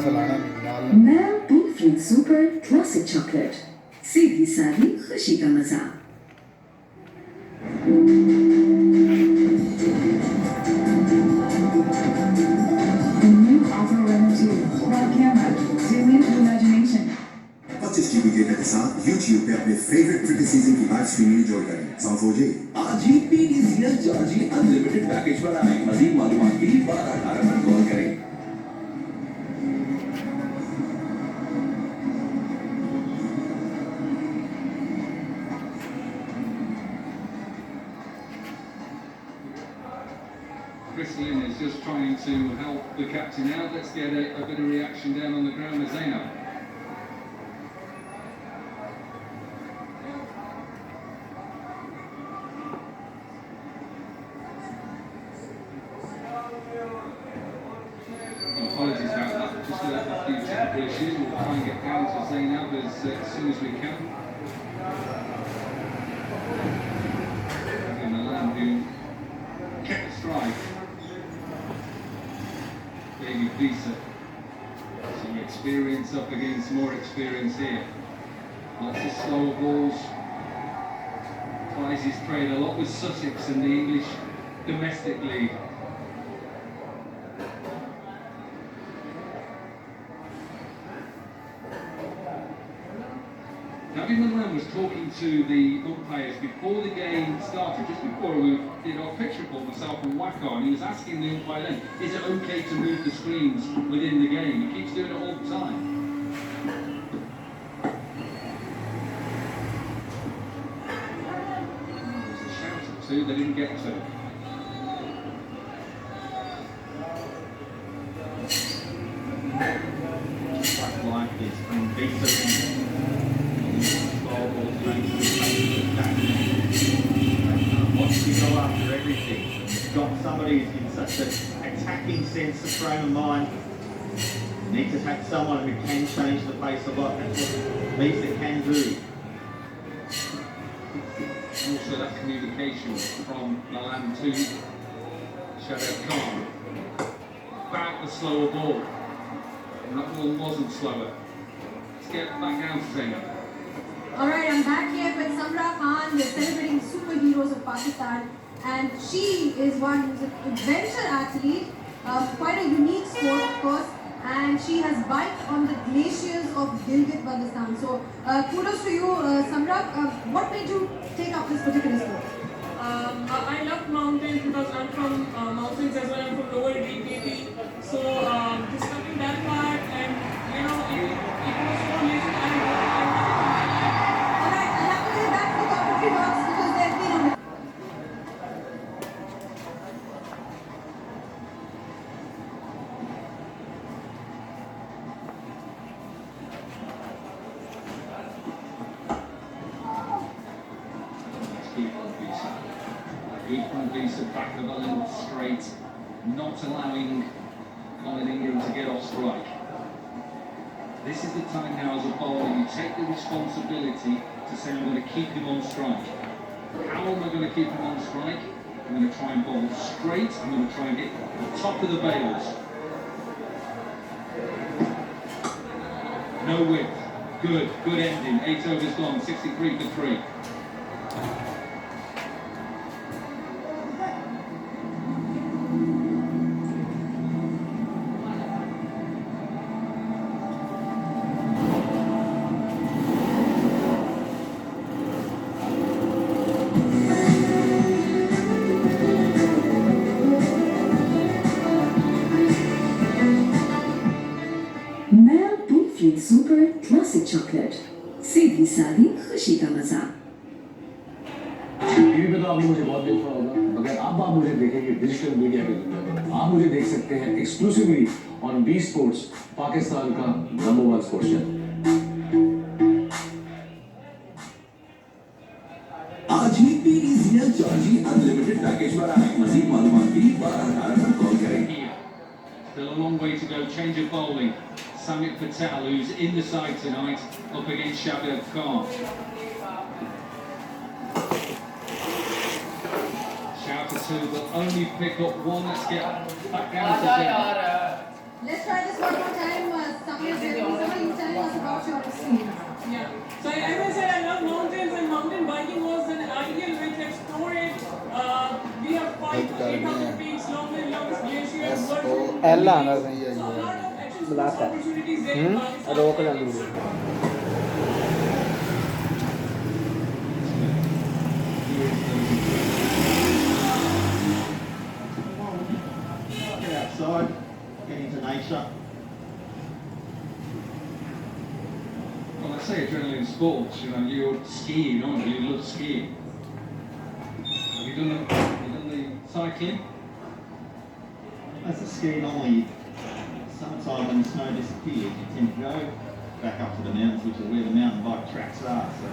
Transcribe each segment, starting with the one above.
लाना नहीं नाल मैं Pink सुपर क्लासिक चॉकलेट सीधी सादी खुशी का मजा New Opera Reno 2 Quad camera zoom into imagination 25 GB data के साथ YouTube पे अपने फेवरेट क्रिकेट सीजन की लाइव स्ट्रीमिंग एंजॉय करें साउथ हो जाए आज ही PDCL चार्जी अनलिमिटेड पैकेज पर आए मजीद मालूमात के लिए 1218 पर कॉल करें Chris Lynn is just trying to help the captain out. Let's get a bit of reaction down on the ground with Zainab. Apologies about that. Just a few technical issues. We'll try and get down to Zainab as soon as we can. And Milan who kept the strike. Baby Visa. Some experience up against more experience here. Lots of slower balls. Tries his trade a lot with Sussex in the English domestic league. Nabi Milan was talking to the umpires before the game started, just before we did our pitch report, myself and Waka, and he was asking the umpire then, is it okay to move the screens within the game? He keeps doing it all the time. There's a shout or two they didn't get to. That line is unbeatable. Wants to go after everything. Got somebody who's in such an attacking sense of frame of mind. Need to have someone who can change the pace a lot. That's what Lisa can do. Also that communication from Milan to Shadow Khan about the slower ball. And that one wasn't slower. Let's get back down to Zainab. Alright, I'm back here with Samra Khan. We're celebrating superheroes of Pakistan. And she is one who's an adventure athlete, quite a unique sport, of course. And she has biked on the glaciers of Gilgit-Baltistan. So, kudos to you, Samra. What made you take up this particular sport? I love mountains because I'm from mountains as well. I'm from lower DPP. So, discovering that part and, you know, it was so amazing. Alright, I'll have to get back to the commentary box because they've been on the Visa back of the length straight, not allowing Colin Ingram to get off strike. This is the time now as a bowler you take the responsibility to say I'm going to keep him on strike. How am I going to keep him on strike? I'm going to try and bowl straight, I'm going to try and hit the top of the bails. No width. Good ending. 8 overs gone, 63 for 3. Super classic chocolate सीधी सादी खुशी का मजा TV पे तो आपने मुझे बहुत देखा होगा मगर अब आप मुझे देखेंगे डिजिटल मीडिया के दुनिया में आप मुझे देख सकते हैं exclusively on B sports Pakistan का नंबर 1 स्पोर्ट्स चैनल आज ही PDCL चार्जी अनलिमिटेड पैकेज पर आए मजीद मालूमात के लिए 1218 पर कॉल करें Still a long way to go. Change of bowling. Samit Patel, who's in the side tonight, up against Shadow Khan. Shout to two, but only pick up one. Let's get back down to 10. Let's try this one more time. Somebody you telling us about your experience. Yeah. So as I said, I love mountains, and mountain biking was an ideal way to explore it. We have 800 peaks, longest glaciers, L आना चाहिए so a lot of action sports बुलाता है opportunities there in Pakistan. रोक लेंगे Get outside, get into nature. Well, I say adrenaline sports, you know, you're skiing, aren't you? You love skiing. Have you done the cycling? As a ski, normally, summertime when the snow disappears, you tend to go back up to the mountains, which is where the mountain bike tracks are. So,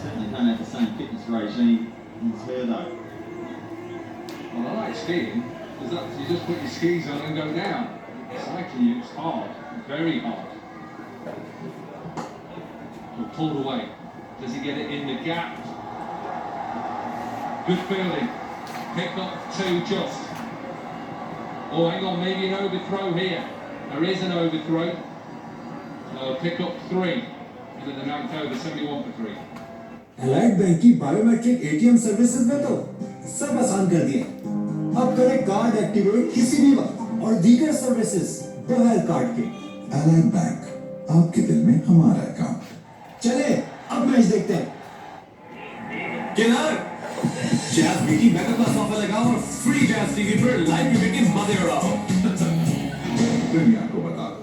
certainly don't have the same fitness regime as her though. Well, I like skiing, because you just put your skis on and go down. Cycling, it's hard, very hard. You're pulled away. Does he get it in the gap? Good feeling. Pick up 2 just. Oh, hang on, maybe an overthrow here. There is an overthrow. Pick up 3. Into the knocked over, 71 for 3. Allied bank की biometric ATM services में तो सब आसान कर दिए। अब करें card activate किसी भी वक्त और दीगर सर्विसेज बगैर कार्ड के। एलाइड बैंक, आपके दिल में हमारा अकाउंट। चले अब मैच देखते हैं। Killer jazz BT mega class offer लगाओ और फ्री जैज टीवी पर लाइव क्रिकेट की मजे उड़ाओ। दुनिया को बता दो।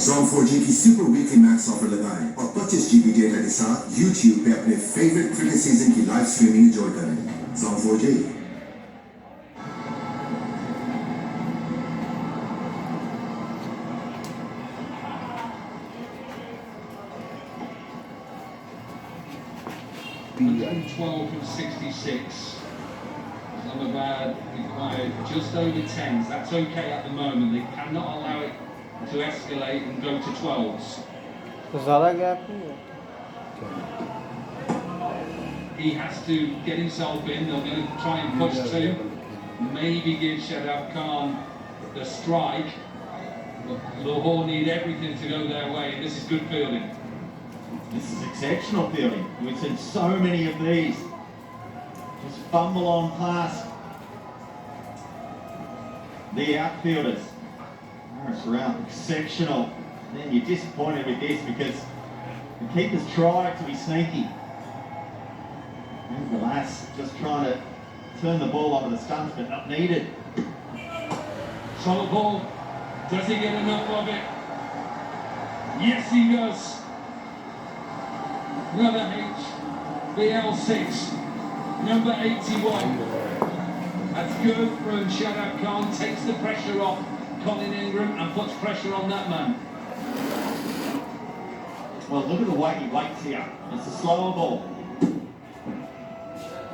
Zone 4G की सुपर वीकली मैक्स ऑफर लगाएं और 25 GB डेटा के साथ YouTube पे अपने फेवरेट क्रिकेट सीजन की लाइव स्ट्रीमिंग एंजॉय करें। Zone 4G। $112 from 66. Islamabad required just over 10s. That's okay at the moment. They cannot allow it to escalate and go to 12s. तो ज़्यादा gap नहीं है He has to get himself in. They're going to try and push 2. Maybe give Shadab Khan the strike. But Lahore need everything to go their way. And this is good fielding. This is exceptional fielding. We've seen so many of these. Just fumble on past the outfielders. Harris around, exceptional. Then you're disappointed with this because the keepers try to be sneaky. There's the lass just trying to turn the ball onto the stumps, but not needed. Solid ball. Does he get enough of it? Yes, he does. Another H. BL6. Number 81. That's good from Shadab Khan. Takes the pressure off Colin Ingram and puts pressure on that man. Well, look at the way he waits here. It's a slower ball.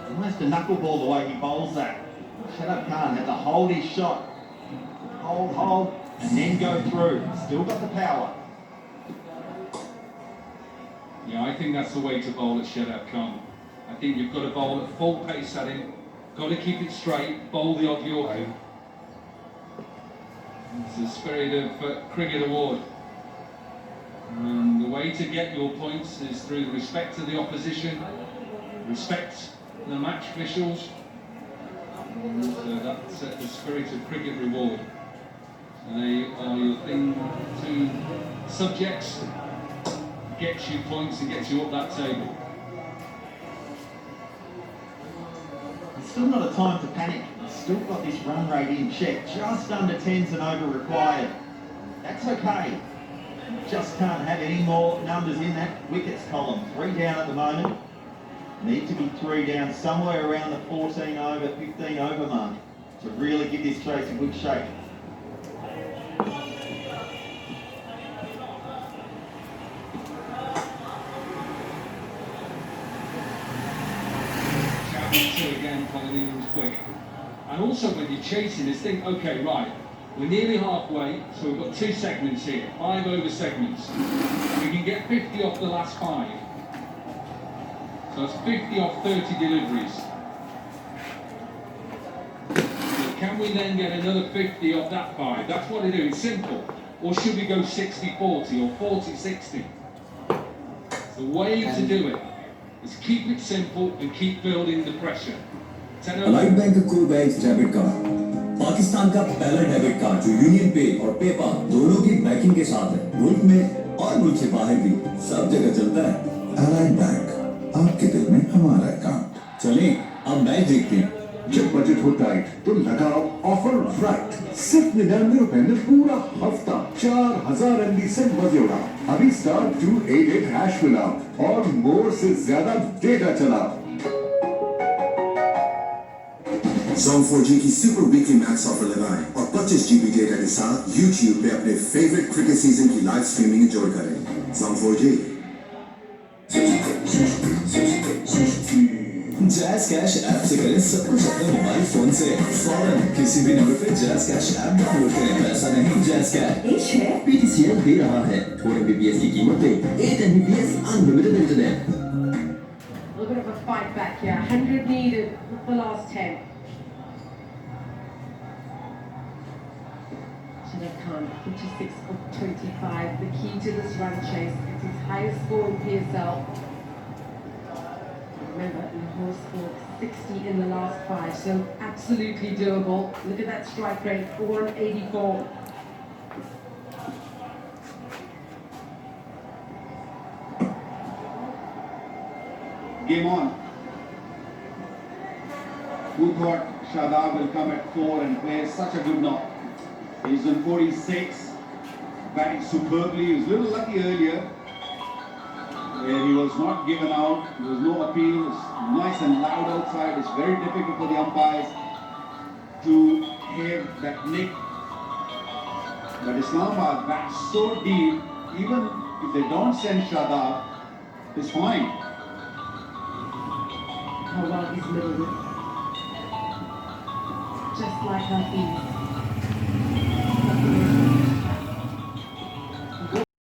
Almost a knuckleball the way he bowls that. Shadab Khan had to hold his shot. Hold, and then go through. Still got the power. Yeah, I think that's the way to bowl at Shadab Khan. I think you've got to bowl at full pace at him. Got to keep it straight. Bowl the odd Yorker. It's the Spirit of Cricket Award. And the way to get your points is through respect to the opposition, respect the match officials, and that's the Spirit of Cricket Reward. And they are your thing to subjects, gets you points and gets you up that table. It's still not a time to panic. Still got this run rate in check. Just under 10s and over required. That's okay. Just can't have any more numbers in that wickets column. 3 down at the moment. Need to be 3 down somewhere around the 14 over, 15 over mark to really give this chase a good shake. Two again, Colin Ingram's quick. And also when you're chasing this thing, okay, right, we're nearly halfway, so we've got 2 segments here, 5 over segments. We can get 50 off the last 5. So it's 50 off 30 deliveries. The Can we then get another 50 off that 5? That's what I do. It's simple. Or should we go 60-40 or 40-60? The way to do it is keep it simple and keep building the pressure. Allied bank का को bank debit card Pakistan का पहला debit card जो union पे और PayPal दोनों की banking के साथ है। मुल्क में और मुल्क से बाहर भी सब जगह चलता है। अलाइड बैंक, आपके दिल में हमारा अकाउंट। चलें अब मैच देखते हैं। जब बजट हो टाइट तो लगाओ ऑफर राइट। सिर्फ 99 रुपए में पूरा हफ्ता 4000 MB से मजे उड़ाओ। अभी *288# मिलाओ और मोर से ज्यादा डेटा चलाओ। Zone 4G की सुपर वीकली मैक्स ऑफर लगाएं और 25 GB डेटा के साथ YouTube पे अपने फेवरेट क्रिकेट सीजन की लाइव स्ट्रीमिंग एंजॉय करें। Zone 4G। Jazz cash app से करें सब कुछ अपने मोबाइल फोन से फौरन किसी भी नंबर पे जैज़ कैश ऐप डाउनलोड करें। पैसा नहीं, जैज़ कैश PTCL दे रहा है 4 MBPS की कीमत पे 8 MBPS unlimited internet. A little bit of a fight back here. 100 needed for the last 10. Khan, 56 of 25. The key to this run chase. It's his highest score in PSL. Remember, Lahore scored 60 in the last 5, so absolutely doable. Look at that strike rate, 484. Game on. Who thought Shadab will come at 4 and play such a good knock? He's on 46, batting superbly. He was a little lucky earlier, where he was not given out. There was no appeal. It was nice and loud outside. It's very difficult for the umpires to hear that nick. But Islamabad bats so deep, even if they don't send Shadab, it's fine. How well he's middled it. Just like Hafiz.